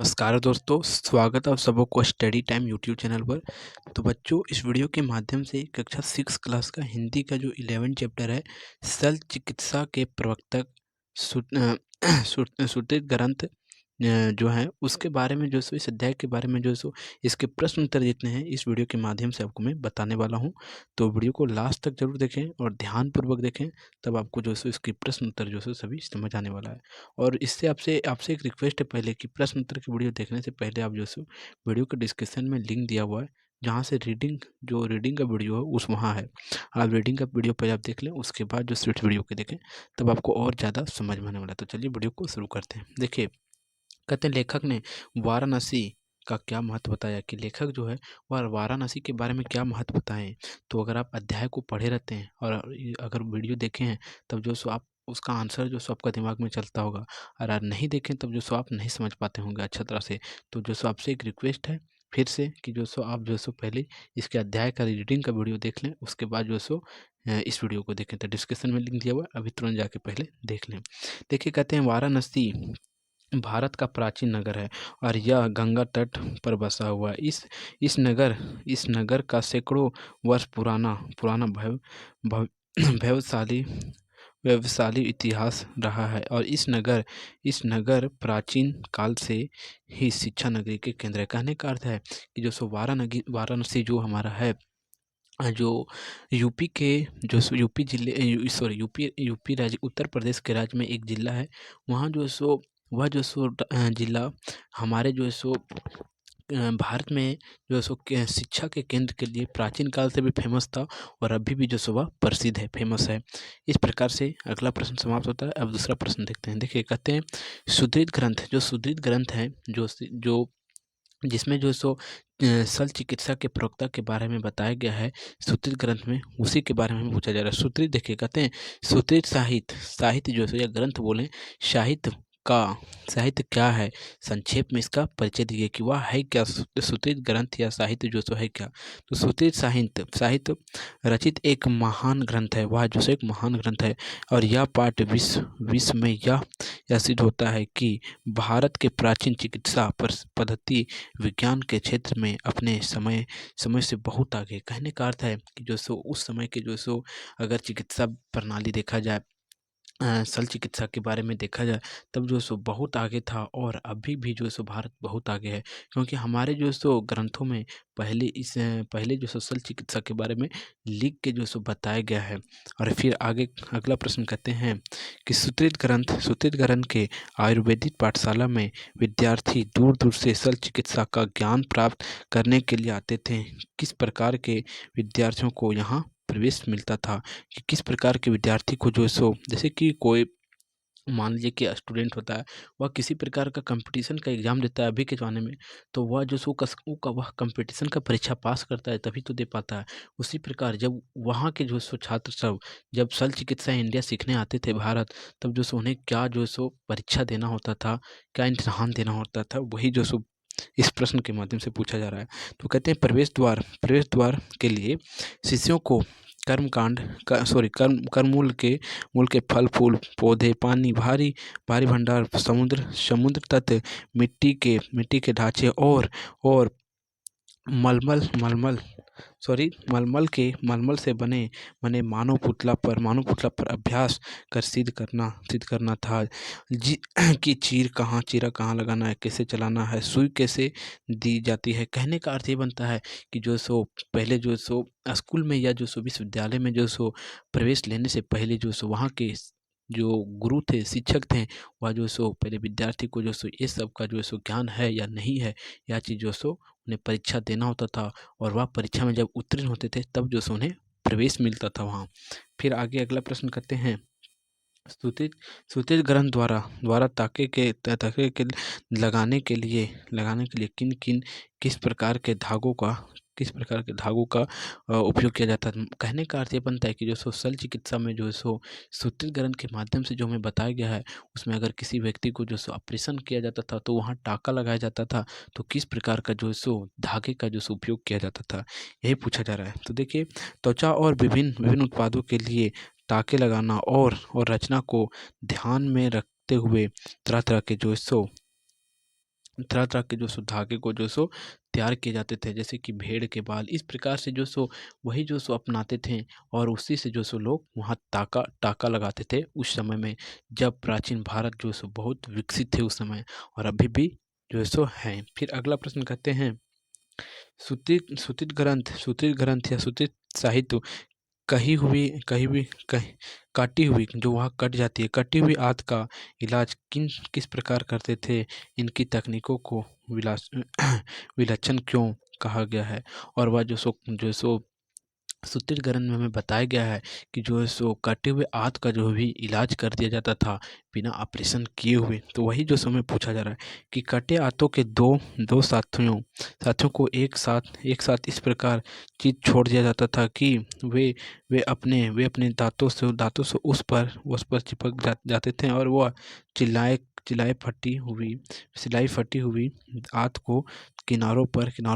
नमस्कार दोस्तों, स्वागत है आप सबको स्टडी टाइम यूट्यूब चैनल पर। तो बच्चों, इस वीडियो के माध्यम से कक्षा 6 क्लास का हिंदी का जो 11 चैप्टर है, शल्य चिकित्सा के प्रवर्तक सूत्रित ग्रंथ जो है उसके बारे में, जो सो इस अध्याय के बारे में, जो सो इसके प्रश्न उत्तर जितने हैं इस वीडियो के माध्यम से आपको मैं बताने वाला हूं। तो वीडियो को लास्ट तक जरूर देखें और ध्यानपूर्वक देखें, तब आपको जो सो इसके प्रश्न उत्तर जो सो सभी समझ आने वाला है। और इससे आपसे आपसे एक रिक्वेस्ट है पहले कि प्रश्न उत्तर की वीडियो देखने से पहले आप जो सो वीडियो के डिस्क्रिप्शन में लिंक दिया हुआ है, जहाँ से रीडिंग का वीडियो है उस वहाँ है। आप रीडिंग का वीडियो पहले आप देख लें, उसके बाद जो स्विच वीडियो के देखें, तब आपको और ज़्यादा समझ में आने वाला है। तो चलिए वीडियो को शुरू करते हैं। देखिए, कहते हैं लेखक ने वाराणसी का क्या महत्व बताया, कि लेखक जो है वह वाराणसी के बारे में क्या महत्व बताएं। तो अगर आप अध्याय को पढ़े रहते हैं और अगर वीडियो देखे हैं, तब जो सो आप उसका आंसर जो सो आपका दिमाग में चलता होगा। और अगर नहीं देखें तब जो सो आप नहीं समझ पाते होंगे अच्छा तरह से। तो जो सो आपसे एक रिक्वेस्ट है फिर से कि जो सो आप जो सो पहले इसके अध्याय का रीडिंग का वीडियो देख लें, उसके बाद जो सो इस वीडियो को देखें। तो डिस्क्रिप्शन में लिंक दिया हुआ है, अभी तुरंत जाके पहले देख लें। देखिए, कहते हैं वाराणसी भारत का प्राचीन नगर है और यह गंगा तट पर बसा हुआ है। इस नगर का सैकड़ों वर्ष पुराना पुराना भव भव भव्यशाली व्यवसायी इतिहास रहा है। और इस नगर प्राचीन काल से ही शिक्षा नगरी के केंद्र है। कहने का अर्थ है कि जो सो वाराणसी जो हमारा है, जो यूपी के यूपी जिले सॉरी यूपी राज्य उत्तर प्रदेश के राज्य में एक जिला है। वहाँ जो सो वह जो सो जिला हमारे जो सो भारत में जो सो शिक्षा के केंद्र के लिए प्राचीन काल से भी फेमस था, और अभी भी जो सो वह प्रसिद्ध है, फेमस है। इस प्रकार से अगला प्रश्न समाप्त होता है। अब दूसरा प्रश्न देखते हैं। देखिए, कहते हैं सुधृत ग्रंथ है जो जिसमें जो सो शल्य चिकित्सा के प्रवक्ता के बारे में बताया गया है सूत्रित ग्रंथ में, उसी के बारे में पूछा जा रहा है। सूत्रित देखिए, कहते हैं सूत्रित साहित्य जो सो या ग्रंथ बोले, साहित्य का साहित्य क्या है, संक्षेप में इसका परिचय दिए कि वह है क्या, सूत्रित ग्रंथ या साहित्य जो सो है क्या। तो सूत्रित साहित्य रचित एक महान ग्रंथ है, वह जो सो एक महान ग्रंथ है। और यह पाठ विश्व में यह सिद्ध होता है कि भारत के प्राचीन चिकित्सा पद्धति विज्ञान के क्षेत्र में अपने समय समय से बहुत आगे। कहने का अर्थ है कि जो सो उस समय के जो सो अगर चिकित्सा प्रणाली देखा जाए, शल्य चिकित्सा के बारे में देखा जाए, तब जो सो बहुत आगे था, और अभी भी जो सो भारत बहुत आगे है। क्योंकि हमारे जो सो ग्रंथों में पहले जो सो शल्य चिकित्सा के बारे में लिख के जो सो बताया गया है। और फिर आगे अगला प्रश्न कहते हैं कि सूत्रित ग्रंथ के आयुर्वेदिक पाठशाला में विद्यार्थी दूर दूर से शल्य चिकित्सा का ज्ञान प्राप्त करने के लिए आते थे। किस प्रकार के विद्यार्थियों को यहाँ प्रवेश मिलता था, कि किस प्रकार के विद्यार्थी को जो सो, जैसे कि कोई मान लीजिए कि स्टूडेंट होता है, वह किसी प्रकार का कंपटीशन का एग्जाम देता है अभी के ज़माने में, तो वह जो सो वह कंपटीशन का परीक्षा पास करता है तभी तो दे पाता है। उसी प्रकार जब वहाँ के जो सो छात्र सब जब शल्य चिकित्सा इंडिया सीखने आते थे भारत, तब जो सो उन्हें क्या जो सो परीक्षा देना होता था, क्या इम्तिहान देना होता था, वही जो सो इस प्रश्न के माध्यम से पूछा जा रहा है। तो कहते हैं प्रवेश द्वार के लिए शिष्यों को कर्म मूल के फल फूल पौधे पानी भारी भारी भंडार समुद्र तट मिट्टी के ढांचे और मलमल मलमल से बने बने मानव पुतला पर अभ्यास कर सिद्ध करना था। जी कि चीरा कहाँ लगाना है, कैसे चलाना है, सुई कैसे दी जाती है। कहने का अर्थ ये बनता है कि जो सो पहले जो सो स्कूल में या जो सो विश्वविद्यालय में जो सो प्रवेश लेने से पहले जो सो वहाँ के जो गुरु थे, शिक्षक थे, वह जो सो पहले विद्यार्थी को जो सो ये सब का जो सो ज्ञान है या नहीं है, यह चीज़ जो सो उन्हें परीक्षा देना होता था। और वह परीक्षा में जब उत्तीर्ण होते थे, तब जो सो उन्हें प्रवेश मिलता था वहाँ। फिर आगे अगला प्रश्न करते हैं। सूत्रित सूत्रित ग्रंथ द्वारा ताके के लगाने के लिए किस प्रकार के धागों का उपयोग किया जाता है। कहने का अर्थ ये बनता है कि जो सो शल्य चिकित्सा में जो सो सूत्रित ग्रंथ के माध्यम से जो हमें बताया गया है, उसमें अगर किसी व्यक्ति को जो सो ऑपरेशन किया जाता था, तो वहाँ टाँका लगाया जाता था, तो किस प्रकार का जो सो धागे का जो सो उपयोग किया जाता था, यही पूछा जा रहा है। तो देखिए, त्वचा और विभिन्न विभिन्न उत्पादों के लिए टाँके लगाना और रचना को ध्यान में रखते हुए तरह तरह के जो सो तरह-तरह के जो सो धागे को जो सो तैयार किए जाते थे, जैसे कि भेड़ के बाल। इस प्रकार से जो सो वही जो सो अपनाते थे और उसी से जो सो लोग वहाँ टाका टाका लगाते थे उस समय में, जब प्राचीन भारत जो सो बहुत विकसित थे उस समय, और अभी भी जो सो हैं। फिर अगला प्रश्न कहते हैं, सूत्रित ग्रंथ या सूत्रित साहित्य कही हुई कही काटी हुई जो वहाँ कट जाती है, कटी हुई आंत का इलाज किस प्रकार करते थे? इनकी तकनीकों को विलास विलक्षण क्यों कहा गया है? और वह जो सो सूत्रीत ग्रंथ में हमें बताया गया है कि जो है सो कटे हुए आंत का जो भी इलाज कर दिया जाता था बिना ऑपरेशन किए हुए। तो वही जो समय पूछा जा रहा है कि कटे आंतों के दो दो साथियों को एक साथ इस प्रकार चीज छोड़ दिया जाता था कि वे अपने दांतों से उस पर चिपक जाते थे, और वह चिल्लाए चिल्लाए सिलाई फटी हुई आंत को किनारों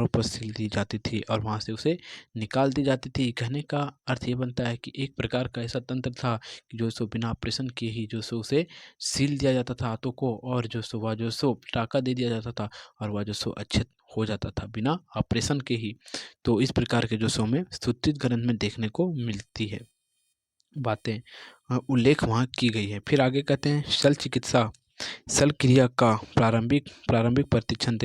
पर सिल दी जाती थी और वहां से उसे निकाल दी जाती थी। कहने का अर्थ ये बनता है कि एक प्रकार का ऐसा तंत्र था कि जो सो बिना ऑपरेशन किए ही जो सो उसे सील दिया जाता था हाथों को, और जो सो टाका दे दिया जाता था, और वह जो सो अच्छे हो जाता था बिना ऑपरेशन के ही। तो इस प्रकार के जो सो हमें सूत्रित ग्रंथ में देखने को मिलती है बातें, उल्लेख वहाँ की गई है। फिर आगे कहते हैं, शल्य क्रिया का प्रारंभिक परीक्षण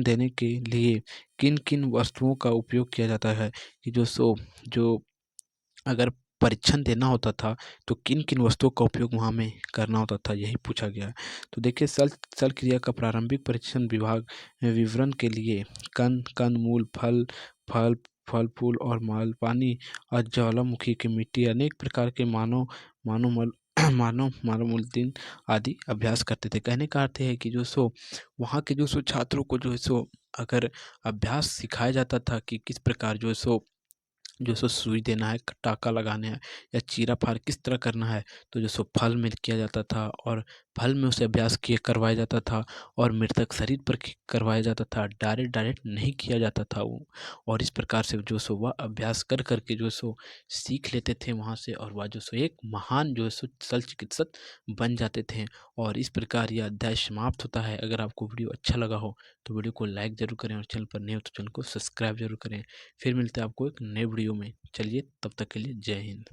देने के लिए किन किन वस्तुओं का उपयोग किया जाता है? कि जो अगर परीक्षण देना होता था तो किन किन वस्तुओं का उपयोग वहाँ में करना होता था, यही पूछा गया है। तो देखिए, शल्य क्रिया का प्रारंभिक परीक्षण विवरण के लिए कंद मूल फल फल फूल और माल पानी और ज्वालामुखी की मिट्टी अनेक प्रकार के मानव मल मानव मूलतीन आदि अभ्यास करते थे। कहने का अर्थ है कि जो सो वहाँ के जो सो छात्रों को जो है सो अगर अभ्यास सिखाया जाता था कि किस प्रकार जो सो सुई देना है, टाका लगाना है या चीरा-फाड़ किस तरह करना है, तो जो सो फल में किया जाता था, और फल में उसे अभ्यास किए करवाया जाता था, और मृतक शरीर पर करवाया जाता था, डायरेक्ट डायरेक्ट नहीं किया जाता था वो। और इस प्रकार से जो सो वह अभ्यास कर करके जो सो सीख लेते थे वहाँ से, और वह जो सो एक महान जो सो शल्य चिकित्सक बन जाते थे। और इस प्रकार यह अध्याय समाप्त होता है। अगर आपको वीडियो अच्छा लगा हो तो वीडियो को लाइक ज़रूर करें, और चैनल पर नए हो तो चैनल को सब्सक्राइब जरूर करें। फिर मिलते हैं आपको एक नए वीडियो में। चलिए, तब तक के लिए जय हिंद।